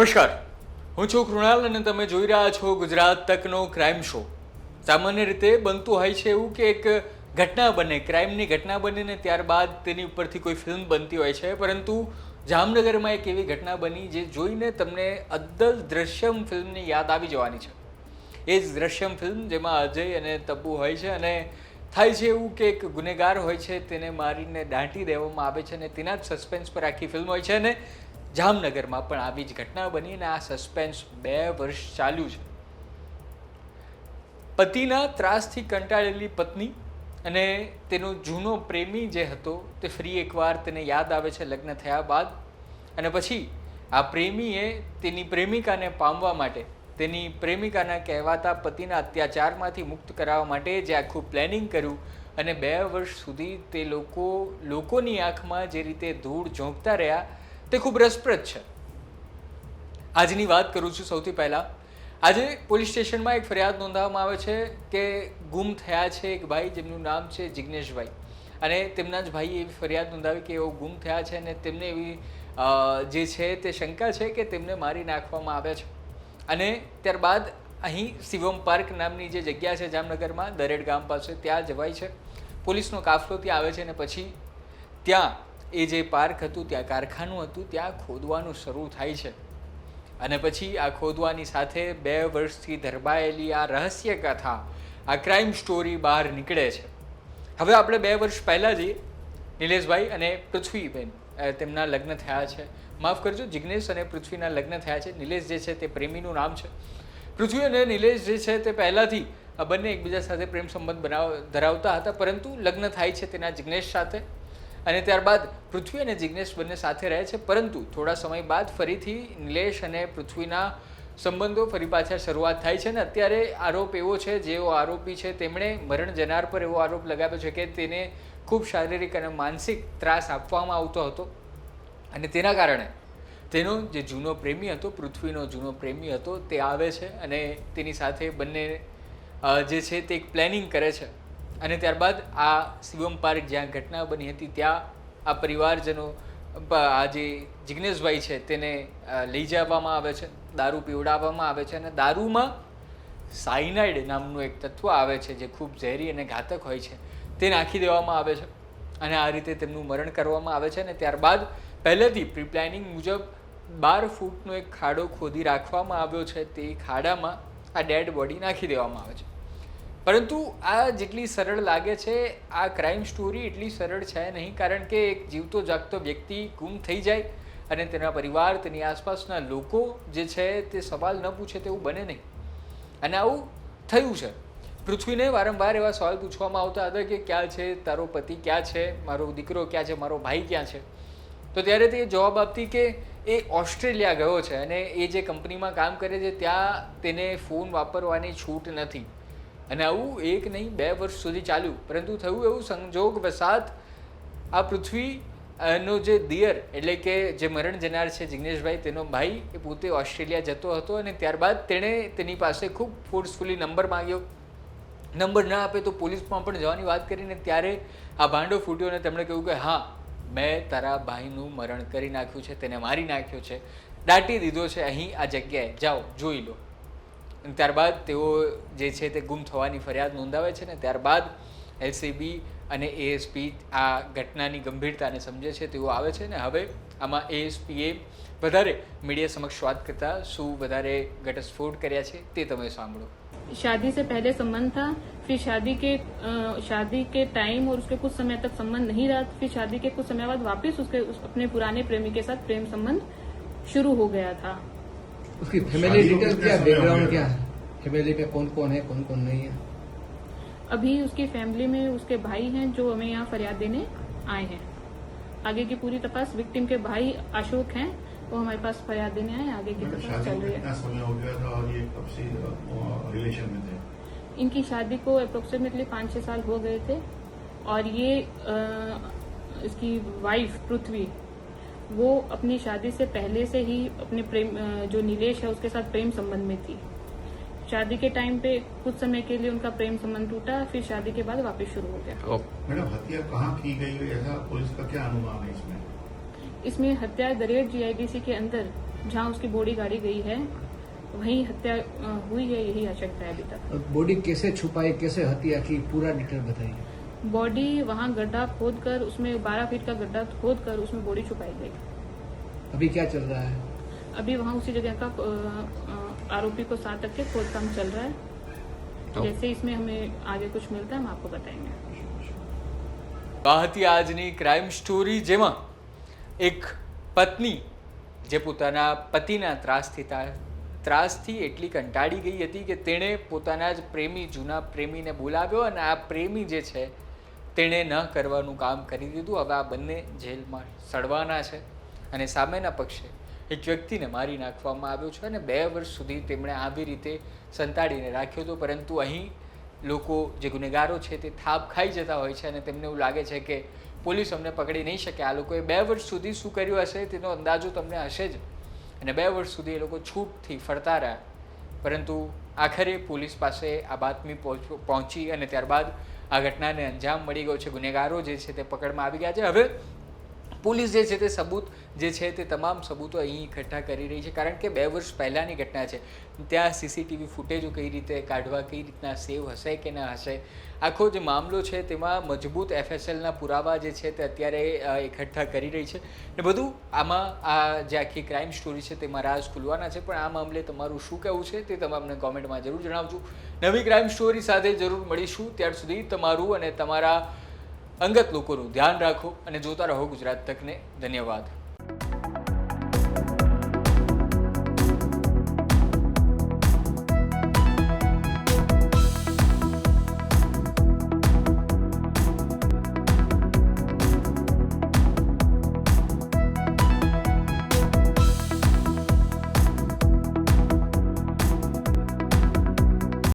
નમસ્કાર, હું છું કૃણાલ અને તમે જોઈ રહ્યા છો ગુજરાત તકનો ક્રાઇમ શો. સામાન્ય રીતે બનતું હોય છે એવું કે એક ઘટના બને, ક્રાઇમની ઘટના બને ને ત્યારબાદ તેની ઉપરથી કોઈ ફિલ્મ બનતી હોય છે, પરંતુ જામનગરમાં એક એવી ઘટના બની જે જોઈને તમને અદ્દલ દ્રશ્યમ ફિલ્મની યાદ આવી જવાની છે. એ જ દ્રશ્યમ ફિલ્મ જેમાં અજય અને તબ્બુ હોય છે અને થાય છે એવું કે એક ગુનેગાર હોય છે, તેને મારીને દાટી દેવામાં આવે છે અને તેના જ સસ્પેન્સ પર આખી ફિલ્મ હોય છે. અને જામનગરમાં પણ આવી જ ઘટના બની અને આ સસ્પેન્સ 2 વર્ષ ચાલ્યું છે. પતિના ત્રાસથી કંટાળેલી પત્ની અને તેનો જૂનો પ્રેમી જે હતો તે ફરી એકવાર તેને યાદ આવે છે લગ્ન થયા બાદ. અને પછી આ પ્રેમીએ તેની પ્રેમિકાને પામવા માટે, તેની પ્રેમિકાના કહેવાતા પતિના અત્યાચારમાંથી મુક્ત કરાવવા માટે જે આખું પ્લેનિંગ કર્યું અને 2 વર્ષ સુધી તે લોકોની આંખમાં જે રીતે ધૂળ ઝોંકતા રહ્યા તે ખૂબ રસપ્રદ છે. આજની વાત કરું છું. સૌથી પહેલાં આજે પોલીસ સ્ટેશનમાં એક ફરિયાદ નોંધાવવામાં આવે છે કે ગુમ થયા છે એક ભાઈ જેમનું નામ છે જિગ્નેશભાઈ, અને તેમના જ ભાઈએ એવી ફરિયાદ નોંધાવી કે એઓ ગુમ થયા છે અને તેમને એવી જે છે તે શંકા છે કે તેમને મારી નાખવામાં આવ્યા છે. અને ત્યારબાદ અહીં શિવમ પાર્ક નામની જે જગ્યા છે જામનગરમાં, દરેડ ગામ પાસે, ત્યાં જવાય છે. પોલીસનો કાફલો ત્યાં આવે છે અને પછી ત્યાં એ જે પાર્ક હતું, ત્યાં કારખાનું હતું, ત્યાં ખોદવાનું શરૂ થાય છે. અને પછી આ ખોદવાની સાથે 2 વર્ષથી ધરબાયેલી આ રહસ્ય કથા, આ ક્રાઇમ સ્ટોરી બહાર નીકળે છે. હવે આપણે 2 વર્ષ પહેલાં જઈએ. નિલેશભાઈ અને પૃથ્વીબેન તેમના લગ્ન થયા છે. માફ કરજો, જિગ્નેશ અને પૃથ્વીના લગ્ન થયા છે. નિલેશ જે છે તે પ્રેમીનું નામ છે. પૃથ્વી અને નિલેશ જે છે તે પહેલાંથી આ બંને એકબીજા સાથે પ્રેમ સંબંધ ધરાવતા હતા, પરંતુ લગ્ન થાય છે તેના જિગ્નેશ સાથે. અને ત્યારબાદ પૃથ્વી અને જિગ્નેશ બંને સાથે રહે છે, પરંતુ થોડા સમય બાદ ફરીથી નિલેશ અને પૃથ્વીના સંબંધો ફરી પાછા શરૂઆત થાય છે. ને અત્યારે આરોપ એવો છે, જેઓ આરોપી છે તેમણે મરણ જનાર પર એવો આરોપ લગાવ્યો છે કે તેને ખૂબ શારીરિક અને માનસિક ત્રાસ આપવામાં આવતો હતો. અને તેના કારણે તેનો જે જૂનો પ્રેમી હતો, પૃથ્વીનો જૂનો પ્રેમી હતો, તે આવે છે અને તેની સાથે બંને જે છે તે એક પ્લેનિંગ કરે છે. અને ત્યારબાદ આ શિવમ પાર્ક જ્યાં ઘટના બની હતી ત્યાં આ પરિવારજનો, આ જે જિગ્નેશભાઈ છે તેને લઈ જવામાં આવે છે, દારૂ પીવડાવવામાં આવે છે. અને દારૂમાં સાયનાઇડ નામનું એક તત્વ આવે છે જે ખૂબ ઝેરી અને ઘાતક હોય છે, તે નાખી દેવામાં આવે છે અને આ રીતે તેમનું મરણ કરવામાં આવે છે. અને ત્યારબાદ પહેલેથી પ્રી પ્લાનિંગ મુજબ 12 ફૂટનો એક ખાડો ખોદી રાખવામાં આવ્યો છે. તે ખાડામાં આ ડેડ બોડી નાખી દેવામાં આવે છે. પરંતુ આ જેટલી સરળ લાગે છે, આ ક્રાઇમ સ્ટોરી એટલી સરળ છે નહીં, કારણ કે એક જીવતો જાગતો વ્યક્તિ ગુમ થઈ જાય અને તેના પરિવાર, તેની આસપાસના લોકો જે છે તે સવાલ ન પૂછે તેવું બને નહીં. અને આવું થયું છે. પૃથ્વીને વારંવાર એવા સવાલ પૂછવામાં આવતા હતા કે ક્યાં છે તારો પતિ, ક્યાં છે મારો દીકરો, ક્યાં છે મારો ભાઈ, ક્યાં છે? તો ત્યારે તે જવાબ આપતી કે એ ઓસ્ટ્રેલિયા ગયો છે અને એ જે કંપનીમાં કામ કરે છે ત્યાં તેને ફોન વાપરવાની છૂટ નથી. અને આવું એક નહીં 2 વર્ષ સુધી ચાલ્યું. પરંતુ થયું એવું, સંજોગ વસાત આ પૃથ્વીનો જે દિયર એટલે કે જે મરણ જનાર છે જિગ્નેશભાઈ, તેનો ભાઈ, એ પોતે ઓસ્ટ્રેલિયા જતો હતો અને ત્યારબાદ તેણે તેની પાસે ખૂબ ફોર્સફુલી નંબર માંગ્યો. નંબર ના આપે તો પોલીસમાં પણ જવાની વાત કરીને ત્યારે આ ભાંડો ફૂટ્યો અને તેમણે કહ્યું કે હા, મેં તારા ભાઈનું મરણ કરી નાખ્યું છે, તેને મારી નાખ્યો છે, દાટી દીધો છે, અહીં આ જગ્યાએ જાઓ જોઈ લો. ત્યારબાદ તેઓ જે છે તે ગુમ થવાની ફરિયાદ નોંધાવે છે. ને ત્યારબાદ એલસીબી અને એએસપી આ ઘટનાની ગંભીરતાને સમજે છે, તેઓ આવે છે. ને હવે આમાં એએસપીએ વધારે મીડિયા સમક્ષ વાત કરતા શું વધારે ઘટસ્ફોટ કર્યા છે તે તમે સાંભળો. शादी से पहले संबंध था, फिर शादी के टाइम और उसके कुछ समय तक संबंध नहीं रहा, फिर शादी के कुछ समय बाद वापस अपने पुराने प्रेमी के साथ प्रेम संबंध शुरू हो गया था. उसकी फैमिली डिटेल क्या, बैकग्राउंड क्या है, फैमिली में कौन कौन है, कौन कौन नहीं है? अभी उसकी फैमिली में उसके भाई हैं जो हमें यहाँ फरियाद देने आए हैं. आगे की पूरी तपास विक्टिम के भाई अशोक हैं, वो हमारे पास फरियाद देने आए. आगे की तपास चल रही है. समय हो गया था और ये कब से रिलेशन में थे? इनकी शादी को अप्रोक्सीमेटली 5-6 साल हो गए थे और ये इसकी वाइफ पृथ्वी, वो अपनी शादी से पहले से ही अपने प्रेम, जो नीलेश है उसके साथ प्रेम संबंध में थी. शादी के टाइम पे कुछ समय के लिए उनका प्रेम संबंध टूटा, फिर शादी के बाद वापस शुरू हो गया. मैडम, हत्या कहाँ की गई, ऐसा पुलिस का क्या अनुमान है इसमें? इसमें हत्या दरेड जीआईडीसी के अंदर जहां उसकी बॉडी गाड़ी गई है वहीं हत्या हुई है, यही आशंका है अभी तक। और बॉडी कैसे छुपाई, कैसे हत्या की, पूरा डिटेल बताइए। बॉडी वहां गड्ढा खोद कर उसमें 12 फीट का गड्ढा खोद कर उसमें बॉडी छुपाई गई। अभी क्या चल रहा है? अभी वहां उसी जगह का आरोपी को साथ रख के खोदकाम चल रहा है। जैसे इसमें हमें आगे कुछ मिलता है हम आपको बताएंगे। આ હતી આજની ક્રાઇમ સ્ટોરી, જેમાં એક પત્ની જે પોતાના પતિના ત્રાસથી એટલી કંટાળી ગઈ હતી કે તેણે પોતાના જ પ્રેમી, જૂના પ્રેમીને બોલાવ્યો અને આ પ્રેમી જે છે તેણે ન કરવાનું કામ કરી દીધું. હવે આ બંને જેલમાં સડવાના છે અને સામેના પક્ષે એક વ્યક્તિને મારી નાખવામાં આવ્યો છે અને 2 વર્ષ સુધી તેમણે આવી રીતે સંતાડીને રાખ્યો હતો. પરંતુ અહીં લોકો જે ગુનેગારો છે તે થાપ ખાઈ જતા હોય છે અને તેમને એવું લાગે છે કે પોલીસ અમને પકડી નહીં શકે. આ લોકોએ 2 વર્ષ સુધી શું કર્યું હશે તેનો અંદાજો તમને હશે જ, અને 2 વર્ષ સુધી એ લોકો છૂટથી ફરતા રહ્યા. પરંતુ આખરે પોલીસ પાસે આ બાતમી પહોંચી અને ત્યારબાદ આ ઘટનાને અંજામ મળી ગયો છે. ગુનેગારો જે છે તે પકડમાં આવી ગયા છે. હવે પોલીસ જે છે તે સબૂત જે છે તે તમામ સબૂતો અહીં એકઠા કરી રહી છે, કારણ કે 2 વર્ષ પહેલાંની ઘટના છે. ત્યાં સીસીટીવી ફૂટેજો કઈ રીતે કાઢવા, કઈ રીતના સેવ હશે કે ન હશે, આખો જે મામલો છે તેમાં મજબૂત FSLના પુરાવા જે છે તે અત્યારે એકઠા કરી રહી છે. ને બધું આમાં આ જે આખી ક્રાઇમ સ્ટોરી છે તેમાં રાજ ખુલવાના છે. પણ આ મામલે તમારું શું કહેવું છે તે તમે અમને કોમેન્ટમાં જરૂર જણાવજો. નવી ક્રાઇમ સ્ટોરી સાથે જરૂર મળીશું. ત્યાર સુધી તમારું અને તમારા અંગત લોકોનું ધ્યાન રાખો અને જોતા રહો ગુજરાત તકને. ધન્યવાદ.